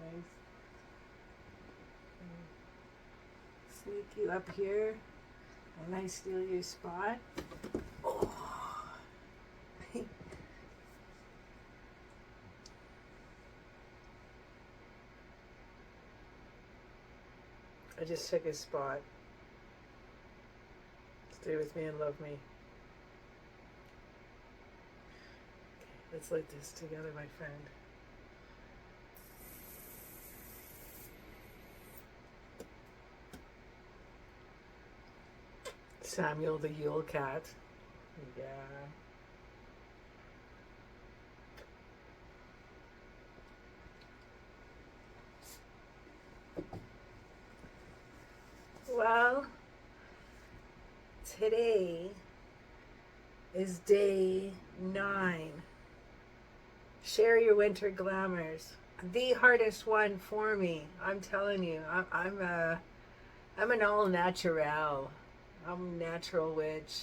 glamours. Sneak you up here, and I steal your spot. Oh. I just took his spot. Stay with me and love me. Okay, let's light this together, my friend. Samuel the Yule Cat. Yeah. Well, today is day 9. Share your winter glamours. The hardest one for me. I'm telling you, I'm an all natural. I'm a natural witch.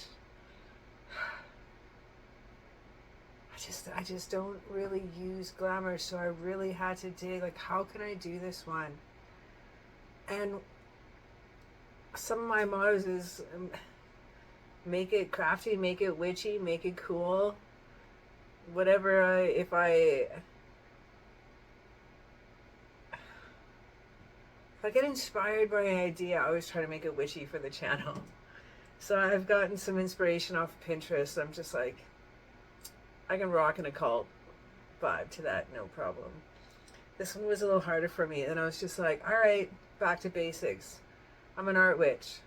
I just don't really use glamour, so I really had to dig, like, how can I do this one? And some of my mottos is make it crafty, make it witchy, make it cool. Whatever, if I get inspired by an idea, I always try to make it witchy for the channel. So I've gotten some inspiration off of Pinterest. I'm just like, I can rock an occult vibe to that, no problem. This one was a little harder for me, and I was just like, all right, back to basics. I'm an art witch.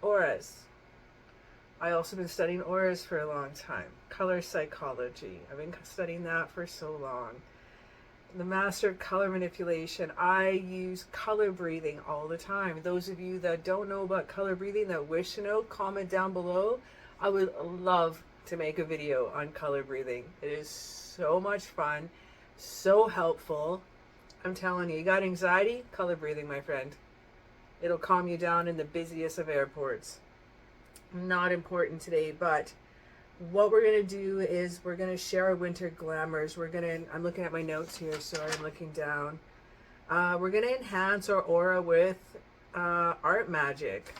Auras. I also been studying auras for a long time. Color psychology. I've been studying that for so long. The master of color manipulation. I use color breathing all the time. Those of you that don't know about color breathing, that wish to know, comment down below. I would love to make a video on color breathing. It is so much fun, so helpful. I'm telling you, you got anxiety? Color breathing, my friend. It'll calm you down in the busiest of airports. Not important today, but what we're going to do is we're going to share our winter glamours. I'm looking at my notes here, so I'm looking down. We're going to enhance our aura with art magic.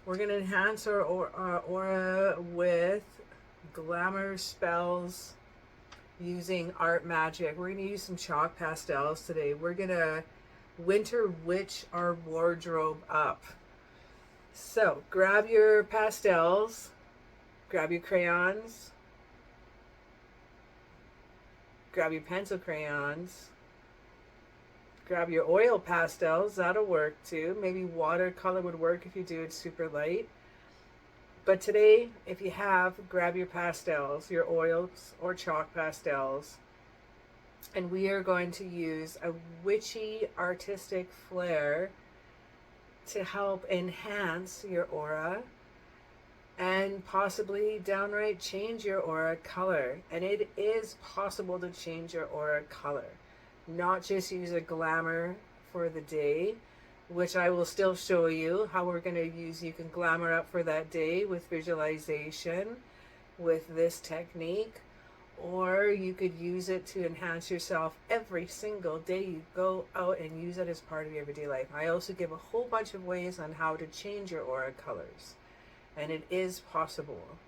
We're going to enhance our aura with glamour spells using art magic. We're going to use some chalk pastels today. We're going to winter witch our wardrobe up. So grab your pastels, grab your crayons, grab your pencil crayons, grab your oil pastels, that'll work too. Maybe watercolor would work if you do it super light. But today, if you have, grab your pastels, your oils or chalk pastels, and we are going to use a witchy artistic flair to help enhance your aura and possibly downright change your aura color. And it is possible to change your aura color, not just use a glamour for the day, which I will still show you how we're going to use. You can glamour up for that day with visualization with this technique, or you could use it to enhance yourself every single day you go out and use it as part of your everyday life. I also give a whole bunch of ways on how to change your aura colors, and it is possible.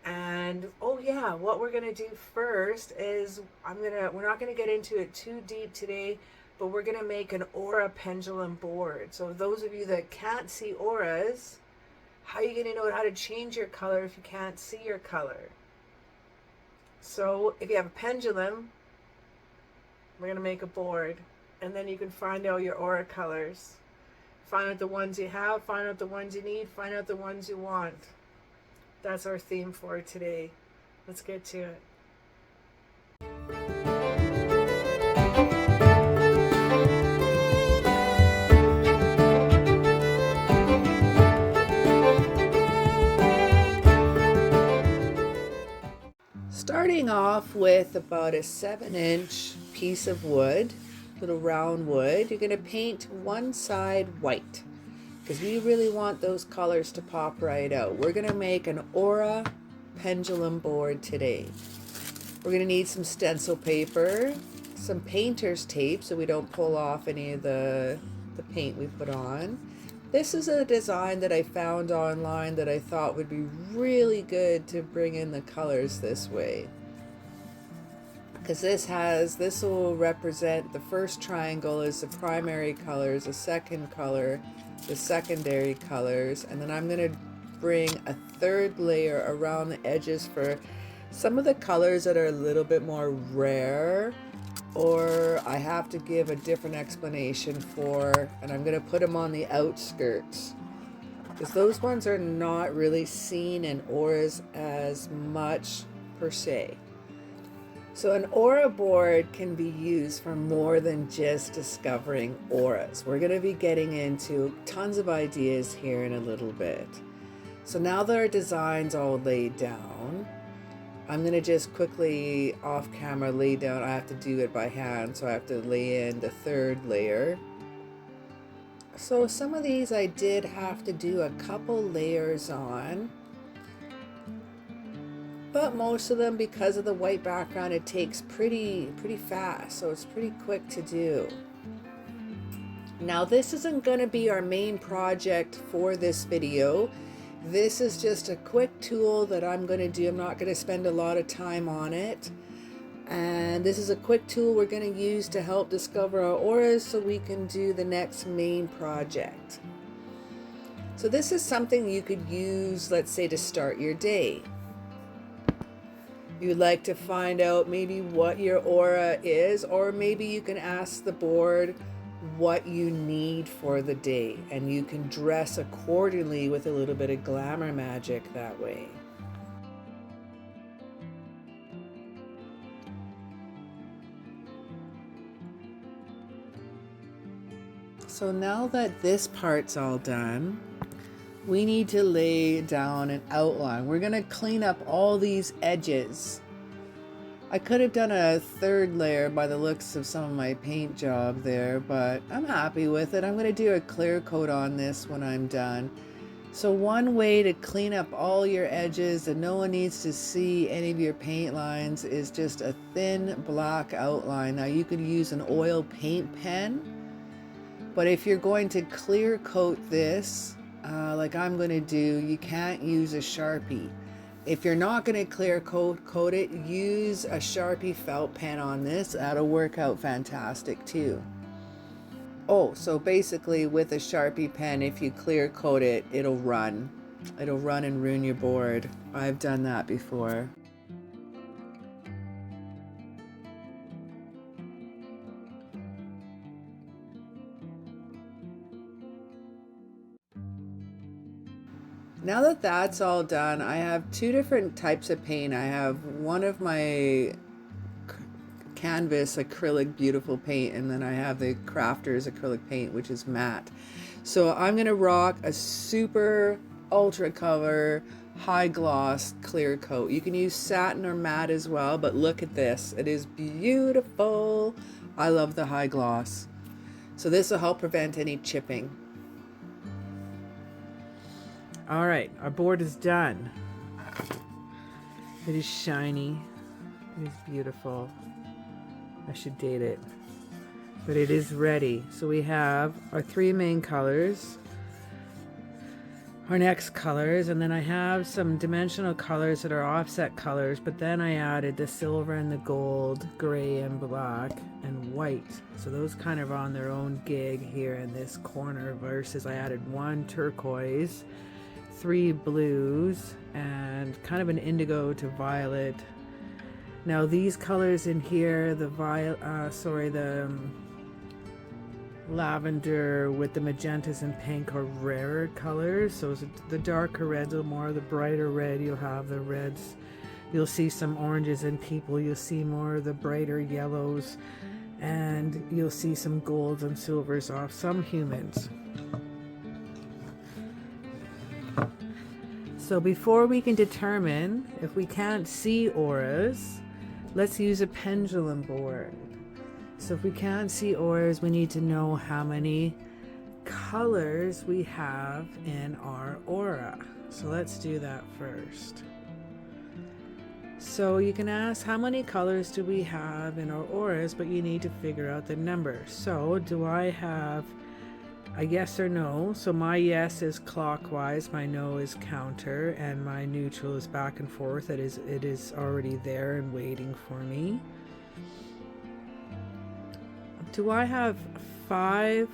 And oh yeah, what we're going to do first is we're not going to get into it too deep today, but we're going to make an aura pendulum board. So those of you that can't see auras, how are you going to know how to change your color if you can't see your color? So if you have a pendulum, we're going to make a board, and then you can find out your aura colors. Find out the ones you have, find out the ones you need, find out the ones you want. That's our theme for today. Let's get to it. Starting off with about a 7-inch piece of wood, little round wood, you're going to paint one side white because we really want those colors to pop right out. We're going to make an aura pendulum board today. We're going to need some stencil paper, some painter's tape so we don't pull off any of the paint we put on. This is a design that I found online that I thought would be really good to bring in the colors this way. Because this will represent the first triangle is the primary colors, the second color, the secondary colors, and then I'm going to bring a third layer around the edges for some of the colors that are a little bit more rare, or I have to give a different explanation for, and I'm going to put them on the outskirts because those ones are not really seen in auras as much per se. So an aura board can be used for more than just discovering auras. We're going to be getting into tons of ideas here in a little bit. So now that our design's all laid down, I'm going to just quickly off camera lay down. I have to do it by hand, so I have to lay in the third layer. So some of these I did have to do a couple layers on. But most of them, because of the white background, it takes pretty fast, so it's pretty quick to do. Now this isn't going to be our main project for this video. This is just a quick tool that I'm going to do. I'm not going to spend a lot of time on it. And this is a quick tool we're going to use to help discover our auras so we can do the next main project. So this is something you could use, let's say, to start your day. You'd like to find out maybe what your aura is, or maybe you can ask the board what you need for the day, and you can dress accordingly with a little bit of glamour magic that way. So now that this part's all done, we need to lay down an outline. We're going to clean up all these edges. I could have done a third layer by the looks of some of my paint job there, but I'm happy with it. I'm going to do a clear coat on this when I'm done. So one way to clean up all your edges and no one needs to see any of your paint lines is just a thin black outline. Now you could use an oil paint pen, but if you're going to clear coat this, like I'm going to do, you can't use a Sharpie. If you're not going to clear coat it, use a Sharpie felt pen on this. That'll work out fantastic too. Oh, so basically with a Sharpie pen, if you clear coat it, it'll run. It'll run and ruin your board. I've done that before. Now that that's all done, I have two different types of paint. I have one of my canvas acrylic beautiful paint, and then I have the crafters acrylic paint, which is matte. So I'm going to rock a super ultra color high gloss clear coat. You can use satin or matte as well, but look at this. It is beautiful. I love the high gloss. So this will help prevent any chipping. All right, our board is done. It is shiny. It is beautiful. I should date it. But it is ready. So we have our three main colors, our next colors, and then I have some dimensional colors that are offset colors, but then I added the silver and the gold, gray and black, and white. So those kind of are on their own gig here in this corner, versus I added one turquoise, three blues, and kind of an indigo to violet. Now these colors in here, the lavender with the magentas and pink are rarer colors. So the darker reds are more, the brighter red, you'll have the reds. You'll see some oranges in people, you'll see more of the brighter yellows, and you'll see some golds and silvers off some humans. So before we can determine if we can't see auras, let's use a pendulum board. So if we can't see auras, we need to know how many colors we have in our aura. So let's do that first. So you can ask, how many colors do we have in our auras, but you need to figure out the number. So do I have a yes or no? So my yes is clockwise, my no is counter, and my neutral is back and forth. It is already there and waiting for me. Do I have 5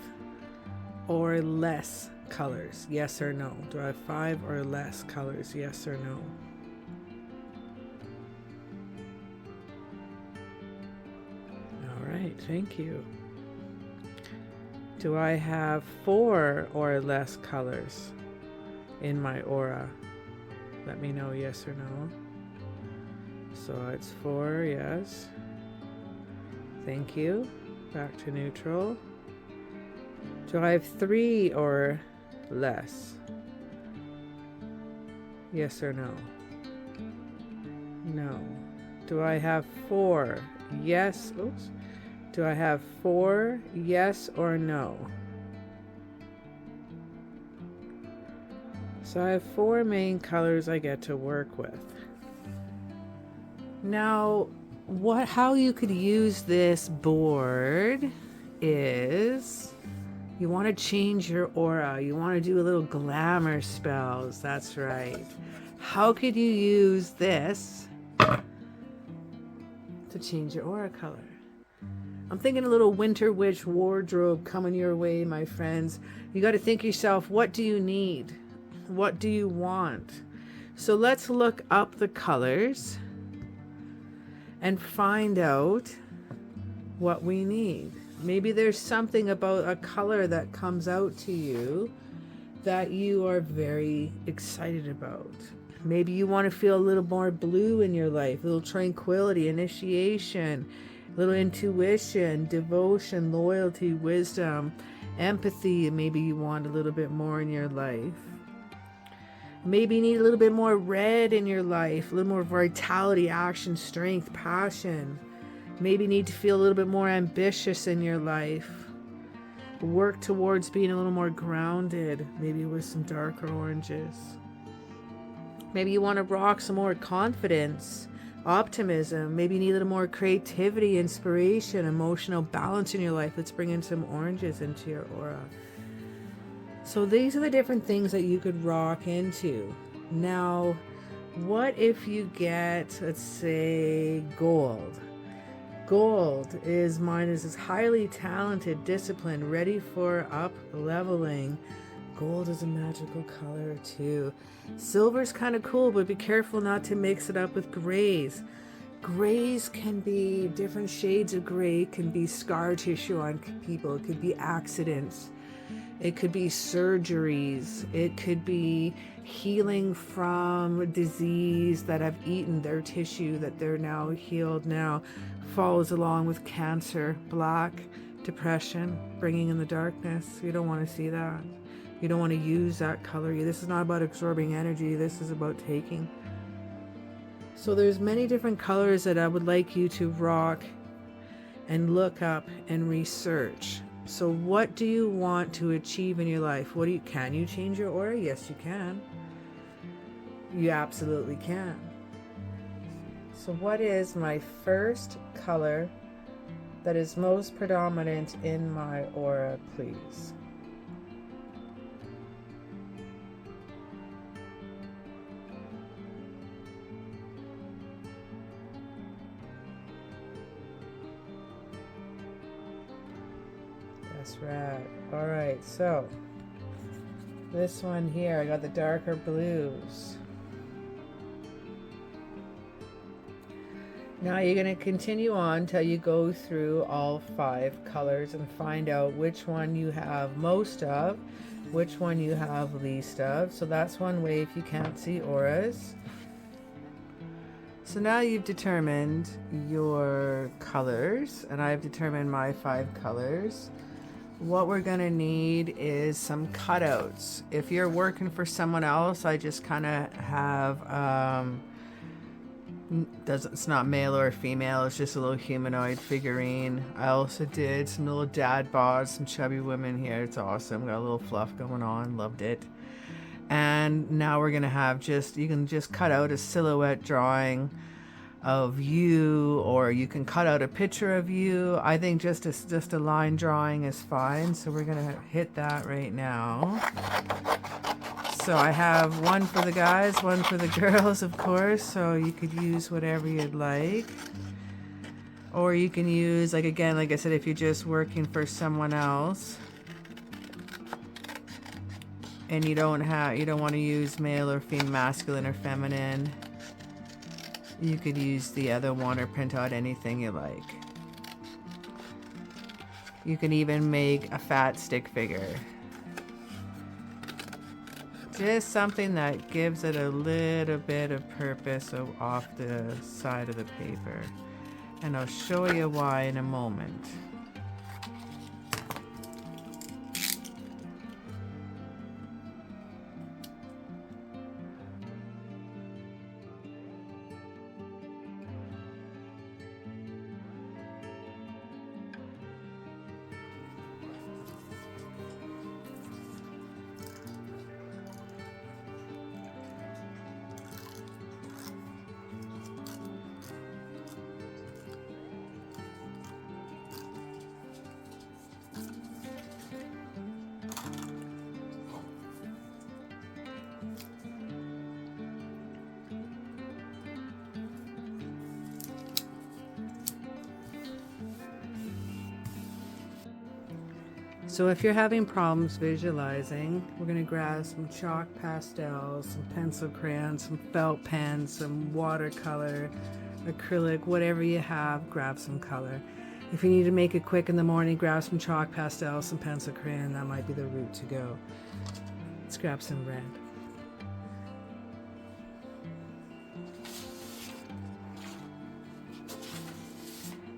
or less colors? Yes or no? Do I have 5 or less colors? Yes or no? All right, thank you. Do I have 4 or less colors in my aura? Let me know yes or no. So it's 4, yes. Thank you. Back to neutral. Do I have 3 or less? Yes or no? No. Do I have 4? Yes. Oops. Do I have 4? Yes or no? So I have 4 main colors I get to work with. Now, how you could use this board is you want to change your aura. You want to do a little glamour spells. That's right. How could you use this to change your aura color? I'm thinking a little winter witch wardrobe coming your way, my friends. You got to think yourself, what do you need? What do you want? So let's look up the colors and find out what we need. Maybe there's something about a color that comes out to you that you are very excited about. Maybe you want to feel a little more blue in your life, a little tranquility, initiation, a little intuition, devotion, loyalty, wisdom, empathy. Maybe you want a little bit more in your life. Maybe you need a little bit more red in your life, a little more vitality, action, strength, passion. Maybe you need to feel a little bit more ambitious in your life. Work towards being a little more grounded, maybe with some darker oranges. Maybe you want to rock some more confidence, optimism. Maybe you need a little more creativity, inspiration, emotional balance in your life. Let's bring in some oranges into your aura. So these are the different things that you could rock into. Now, what if you get, let's say, gold? Gold is mine is this highly talented, disciplined, ready for up leveling. Gold is a magical color too. Silver's kind of cool, but be careful not to mix it up with grays. Grays can be different shades of gray, can be scar tissue on people, it could be accidents. It could be surgeries. It could be healing from disease that have eaten their tissue that they're now healed now. Follows along with cancer, black, depression, bringing in the darkness. You don't want to see that. You don't want to use that color. This is not about absorbing energy. This is about taking. So there's many different colors that I would like you to rock and look up and research. So what do you want to achieve in your life? Can you change your aura? Yes, you can. You absolutely can. So what is my first color that is most predominant in my aura, please? That's right. All right, so this one here, I got the darker blues. Now you're going to continue on till you go through all 5 colors and find out which one you have most of, which one you have least of. So that's one way if you can't see auras. So now you've determined your colors, and I've determined my 5 colors. What we're going to need is some cutouts. If you're working for someone else, I just kind of have, it's not male or female, it's just a little humanoid figurine. I also did some little dad bods, some chubby women here. It's awesome. Got a little fluff going on. Loved it. And now we're going to have you can just cut out a silhouette drawing of you, or you can cut out a picture of you. I think just a line drawing is fine. So we're gonna hit that right now. So I have one for the guys, one for the girls, of course. So you could use whatever you'd like. Or you can use, like, again, like I said, if you're just working for someone else and you don't want to use male or female, masculine or feminine, you could use the other one or print out anything you like. You can even make a fat stick figure. Just something that gives it a little bit of purpose off the side of the paper. And I'll show you why in a moment. So if you're having problems visualizing, we're going to grab some chalk pastels, some pencil crayons, some felt pens, some watercolor, acrylic, whatever you have, grab some color. If you need to make it quick in the morning, grab some chalk pastels, some pencil crayon, that might be the route to go. Let's grab some red.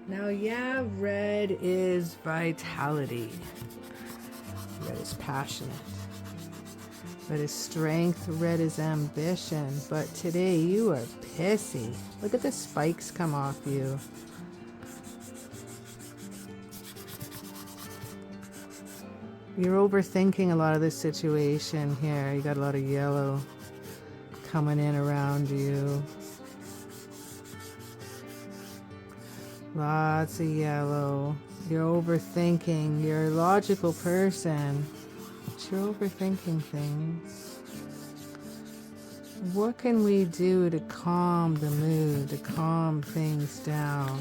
Now, yeah, red is vitality. Red is passionate. Red is strength. Red is ambition. But today you are pissy. Look at the spikes come off you. You're overthinking a lot of this situation here. You got a lot of yellow coming in around you. Lots of yellow. You're overthinking. You're a logical person, but you're overthinking things. What can we do to calm the mood, to calm things down?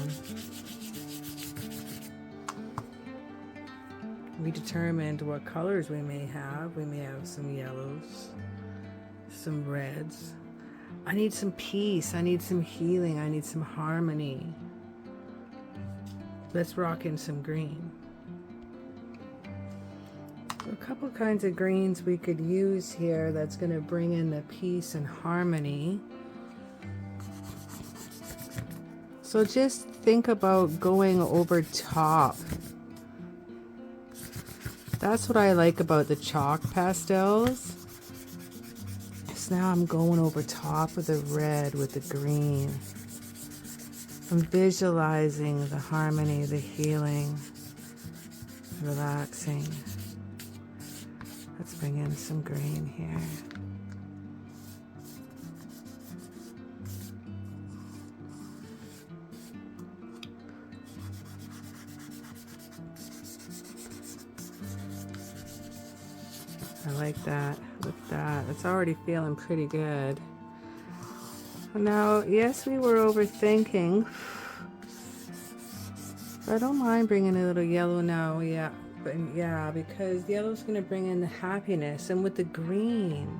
We determined what colors we may have. We may have some yellows, some reds. I need some peace. I need some healing. I need some harmony. Let's rock in some green. A couple kinds of greens we could use here that's going to bring in the peace and harmony. So just think about going over top. That's what I like about the chalk pastels. So now I'm going over top with the red, with the green. I'm visualizing the harmony, the healing, relaxing. Let's bring in some green here. I like that. Look at that. It's already feeling pretty good. Now, yes, we were overthinking. I don't mind bringing a little yellow now, yeah. But yeah, because yellow's going to bring in the happiness. And with the green,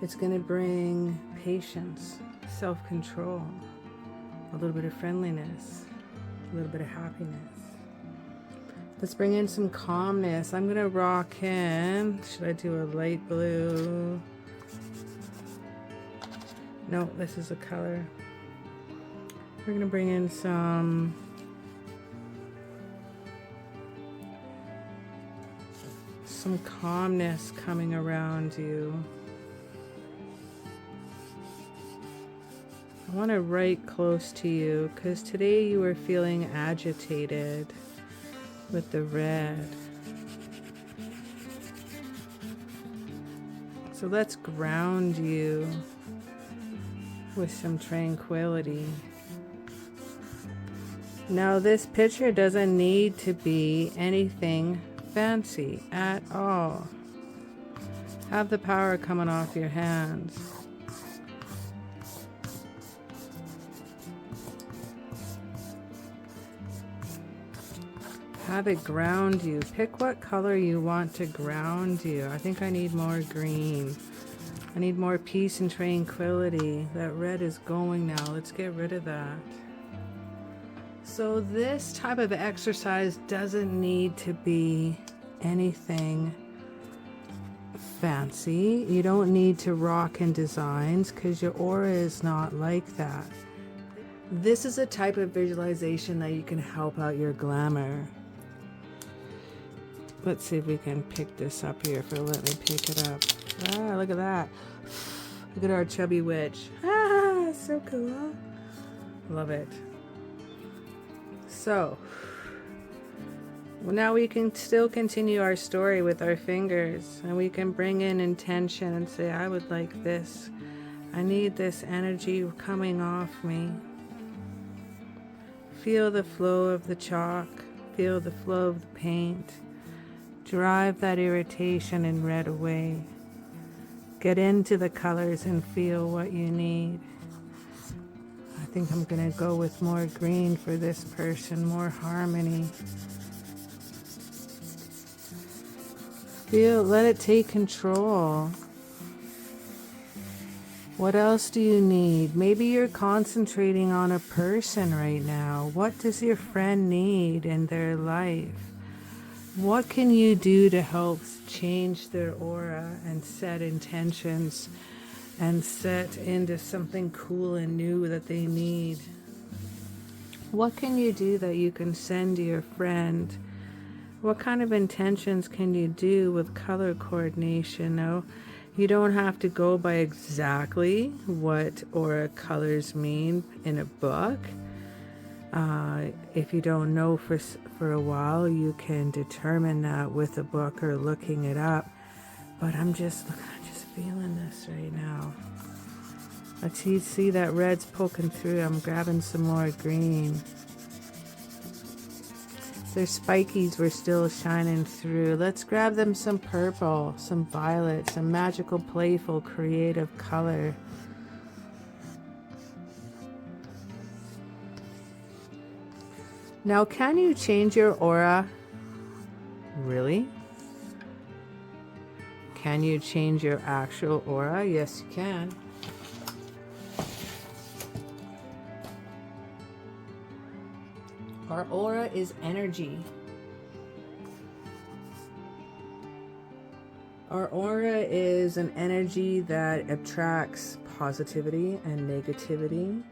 it's going to bring patience, self-control, a little bit of friendliness, a little bit of happiness. Let's bring in some calmness. I'm going to rock in. Should I do a light blue? No, this is a color. We're going to bring in some calmness coming around you. I want to write close to you because today you are feeling agitated with the red. So let's ground you with some tranquility. Now this picture doesn't need to be anything fancy at all. Have the power coming off your hands. Have it ground you. Pick what color you want to ground you. I think I need more green. I need more peace and tranquility. That red is going now. Let's get rid of that. So this type of exercise doesn't need to be anything fancy. You don't need to rock in designs because your aura is not like that. This is a type of visualization that you can help out your glamour. Let's see if we can pick this up here. If it'll let me pick it up. Ah, look at that. Look at our chubby witch. Ah, so cool. Love it. So, well, now we can still continue our story with our fingers, and we can bring in intention and say, I would like this. I need this energy coming off me. Feel the flow of the chalk. Feel the flow of the paint. Drive that irritation in red away. Get into the colors and feel what you need. I think I'm going to go with more green for this person, more harmony. Feel, let it take control. What else do you need? Maybe you're concentrating on a person right now. What does your friend need in their life? What can you do to help change their aura and set intentions and set into something cool and new that they need? What can you do that you can send to your friend? What kind of intentions can you do with color coordination? No, you don't have to go by exactly what aura colors mean in a book. If you don't know for a while, you can determine that with a book or looking it up. But I'm just feeling this right now. Let's see that red's poking through. I'm grabbing some more green. Their spikies were still shining through. Let's grab them some purple, some violet, some magical, playful, creative color. Now, can you change your aura? Really? Can you change your actual aura? Yes, you can. Our aura is energy. Our aura is an energy that attracts positivity and negativity.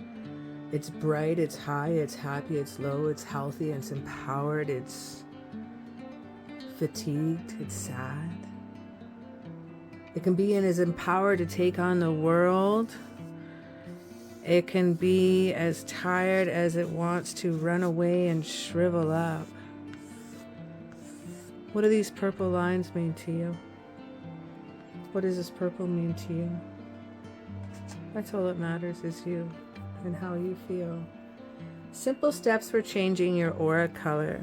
It's bright, it's high, it's happy, it's low, it's healthy, it's empowered, it's fatigued, it's sad. It can be as empowered to take on the world. It can be as tired as it wants to run away and shrivel up. What do these purple lines mean to you? What does this purple mean to you? That's all that matters is you and how you feel. Simple steps for changing your aura color.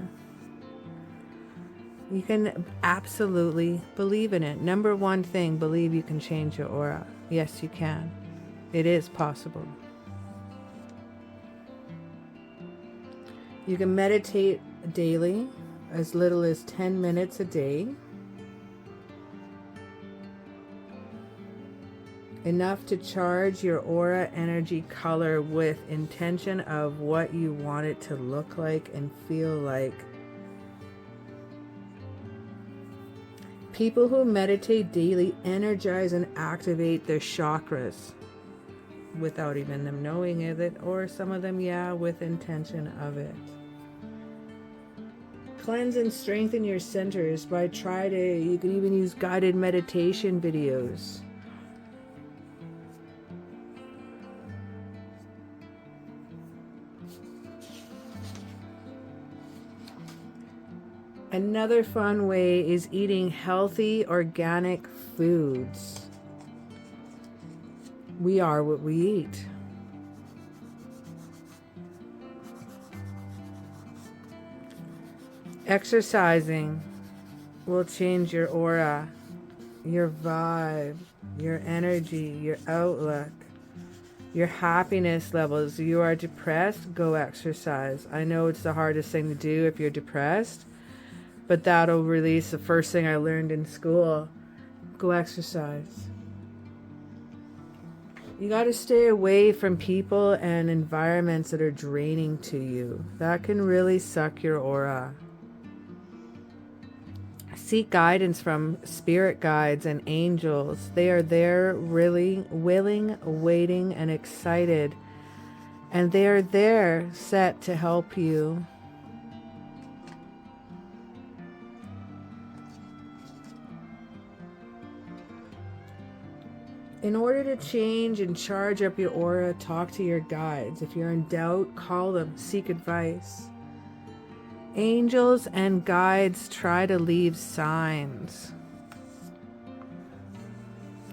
You can absolutely believe in it. Number one thing, believe you can change your aura. Yes, you can. It is possible. You can meditate daily, as little as 10 minutes a day. Enough to charge your aura energy color with intention of what you want it to look like and feel like. People who meditate daily energize and activate their chakras without even them knowing it, or some of them, yeah, with intention of it. Cleanse and strengthen your centers by you can even use guided meditation videos. Another fun way is eating healthy, organic foods. We are what we eat. Exercising will change your aura, your vibe, your energy, your outlook, your happiness levels. If you are depressed, go exercise. I know it's the hardest thing to do if you're depressed, but that'll release the first thing I learned in school. Go exercise. You got to stay away from people and environments that are draining to you. That can really suck your aura. Seek guidance from spirit guides and angels. They are there really willing, waiting, and excited. And they are there set to help you. In order to change and charge up your aura, talk to your guides. If you're in doubt, call them, seek advice. Angels and guides try to leave signs.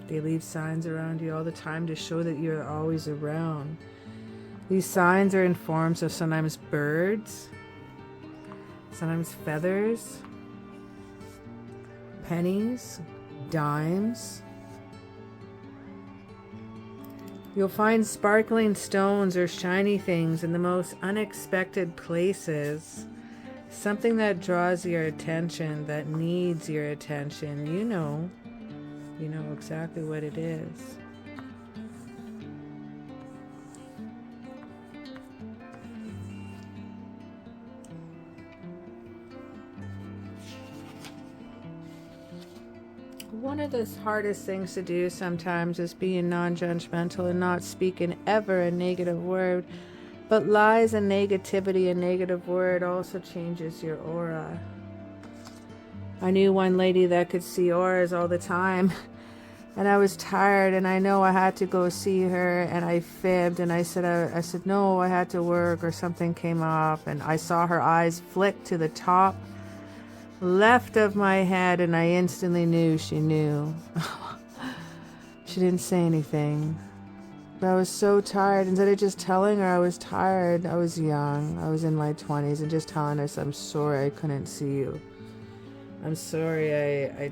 They leave signs around you all the time to show that you're always around. These signs are in forms of sometimes birds, sometimes feathers, pennies, dimes. You'll find sparkling stones or shiny things in the most unexpected places. Something that draws your attention, that needs your attention. You know exactly what it is. One of the hardest things to do sometimes is being non-judgmental and not speaking ever a negative word. But lies and negativity, a negative word, also changes your aura. I knew one lady that could see auras all the time. And I was tired, and I know I had to go see her, and I fibbed, and I said, no, I had to work, or something came up, and I saw her eyes flick to the top left of my head, and I instantly knew she knew. She didn't say anything. But I was so tired. Instead of just telling her I was tired, I was young. I was in my 20s, and just telling her, I'm sorry I couldn't see you. I'm sorry I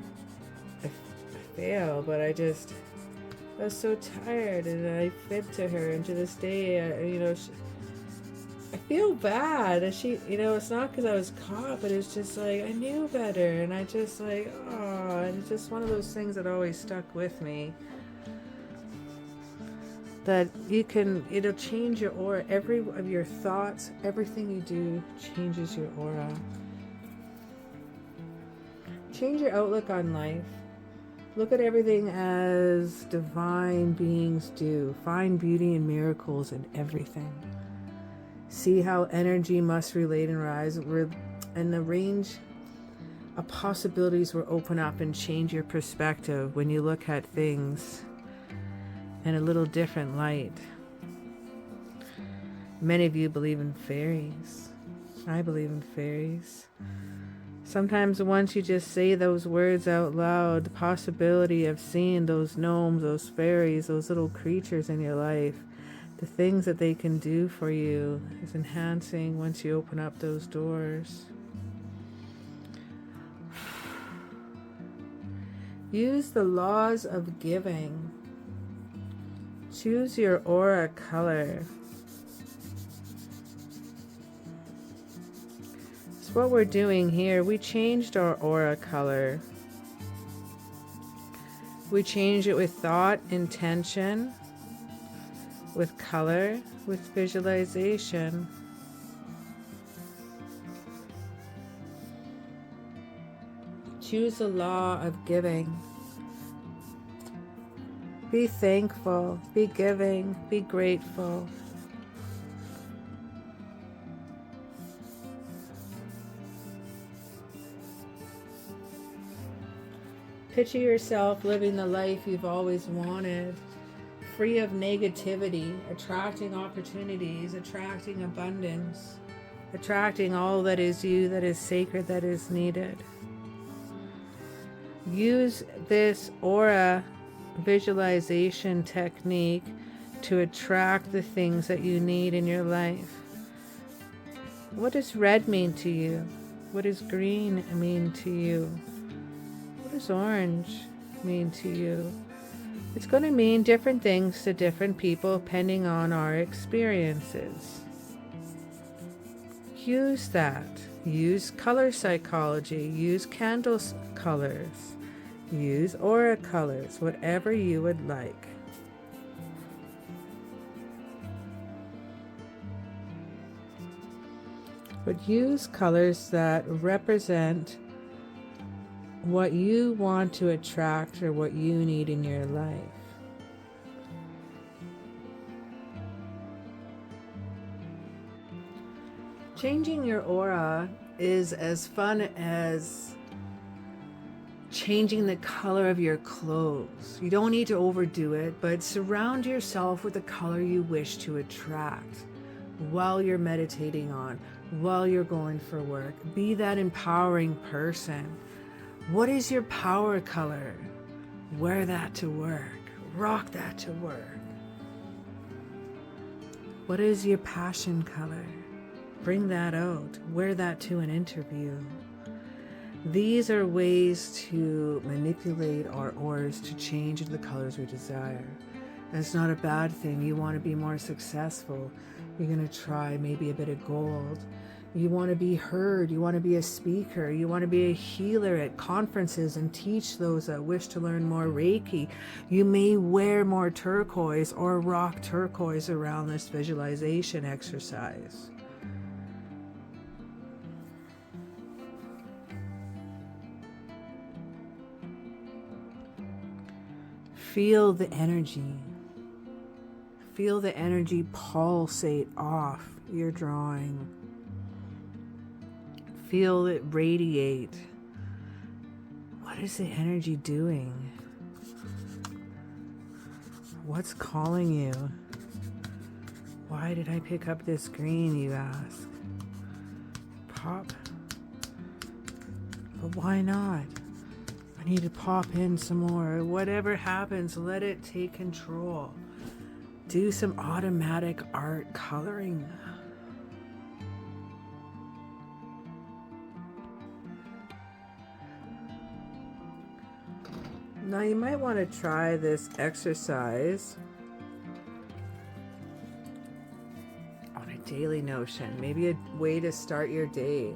failed, but I was so tired, and I fibbed to her. And to this day, I feel bad. And she, it's not because I was caught, but it's just like I knew better, and I just and it's just one of those things that always stuck with me. That it'll change your aura. Every of your thoughts, everything you do changes your aura. Change your outlook on life. Look at everything as divine beings do. Find beauty and miracles in everything. See how energy must relate and rise, and the range of possibilities will open up and change your perspective when you look at things in a little different light. Many of you believe in fairies. I believe in fairies. Sometimes once you just say those words out loud, the possibility of seeing those gnomes, those fairies, those little creatures in your life, the things that they can do for you is enhancing once you open up those doors. Use the laws of giving. Choose your aura color. That's what we're doing here. We changed our aura color. We change it with thought, intention, with color, with visualization. Choose the law of giving. Be thankful, be giving, be grateful. Picture yourself living the life you've always wanted, free of negativity, attracting opportunities, attracting abundance, attracting all that is you, that is sacred, that is needed. Use this aura visualization technique to attract the things that you need in your life. What does red mean to you? What does green mean to you? What does orange mean to you? It's going to mean different things to different people depending on our experiences. Use that. Use color psychology. Use candle colors. Use aura colors, whatever you would like. But use colors that represent what you want to attract or what you need in your life. Changing your aura is as fun as changing the color of your clothes. You don't need to overdo it, but surround yourself with the color you wish to attract while you're meditating on, while you're going for work. Be that empowering person. What is your power color? Wear that to work. Rock that to work. What is your passion color? Bring that out. Wear that to an interview. These are ways to manipulate our auras to change into the colors we desire. And it's not a bad thing. You want to be more successful. You're going to try maybe a bit of gold. You want to be heard. You want to be a speaker. You want to be a healer at conferences and teach those that wish to learn more Reiki. You may wear more turquoise or rock turquoise around this visualization exercise. Feel the energy. Feel the energy pulsate off your drawing. Feel it radiate. What is the energy doing? What's calling you? Why did I pick up this green, you ask? Pop. But why not? I need to pop in some more. Whatever happens, let it take control. Do some automatic art coloring. Now you might want to try this exercise on a daily notion, maybe a way to start your day.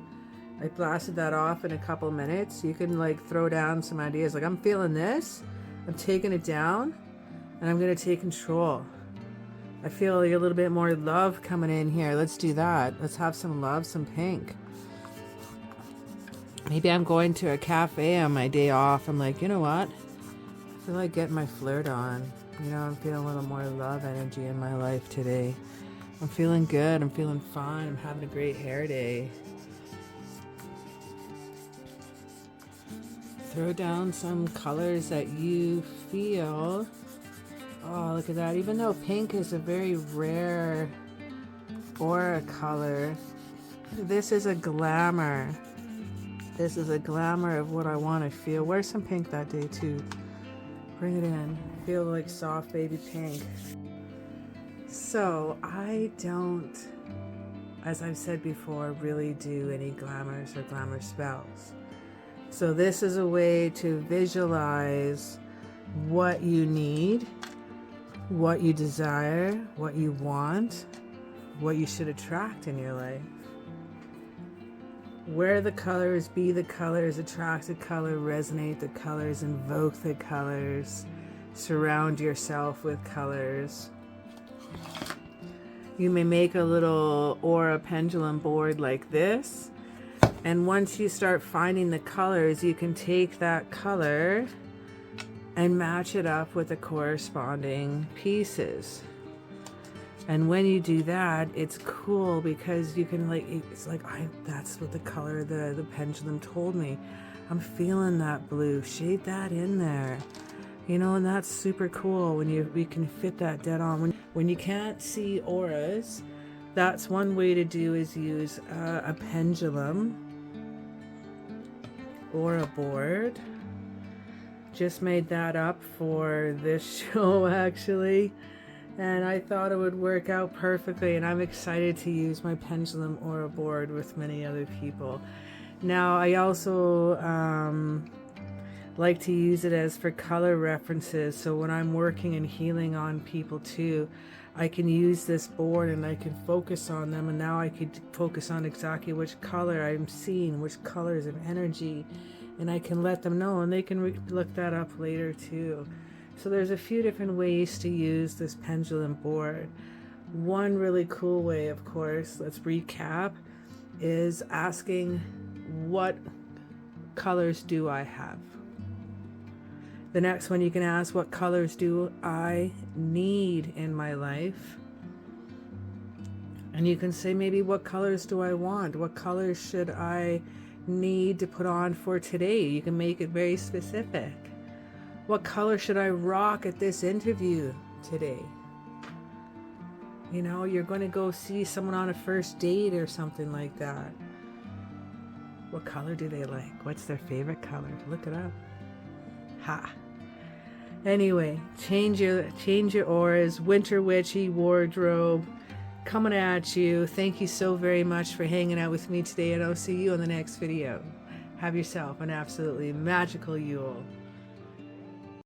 I blasted that off in a couple minutes. You can like throw down some ideas like, I'm feeling this, I'm taking it down, and I'm going to take control. I feel like a little bit more love coming in here. Let's do that. Let's have some love, some pink. Maybe I'm going to a cafe on my day off. I'm like, you know what? I feel like getting my flirt on. You know, I'm feeling a little more love energy in my life today. I'm feeling good. I'm feeling fun. I'm having a great hair day. Throw down some colors that you feel. Oh, look at that. Even though pink is a very rare aura color, this is a glamour. This is a glamour of what I want to feel. Wear some pink that day too. Bring it in. Feel like soft baby pink. So I don't, as I've said before, really do any glamours or glamour spells. So this is a way to visualize what you need, what you desire, what you want, what you should attract in your life. Wear the colors, be the colors, attract the color, resonate the colors, invoke the colors, surround yourself with colors. You may make a little aura pendulum board like this. And once you start finding the colors, you can take that color and match it up with the corresponding pieces. And when you do that, it's cool because you can it's like, that's what the color the pendulum told me. I'm feeling that blue. Shade that in there. You know, and that's super cool when we can fit that dead on. When you can't see auras, that's one way to do is use a pendulum or a board. Just made that up for this show actually, and I thought it would work out perfectly, and I'm excited to use my pendulum aura board with many other people. Now I also like to use it as for color references. So when I'm working and healing on people too, I can use this board and I can focus on them, and now I could focus on exactly which color I'm seeing, which colors of energy, and I can let them know, and they can look that up later too. So there's a few different ways to use this pendulum board. One really cool way, of course, let's recap, is asking, what colors do I have? The next one, you can ask, what colors do I need in my life? And you can say, maybe, what colors do I want? What colors should I need to put on for today? You can make it very specific. What color should I rock at this interview today? You know, you're going to go see someone on a first date or something like that. What color do they like? What's their favorite color? Look it up. Ha. Anyway, change your auras. Winter Witchy wardrobe coming at you. Thank you so very much for hanging out with me today, and I'll see you in the next video. Have yourself an absolutely magical Yule.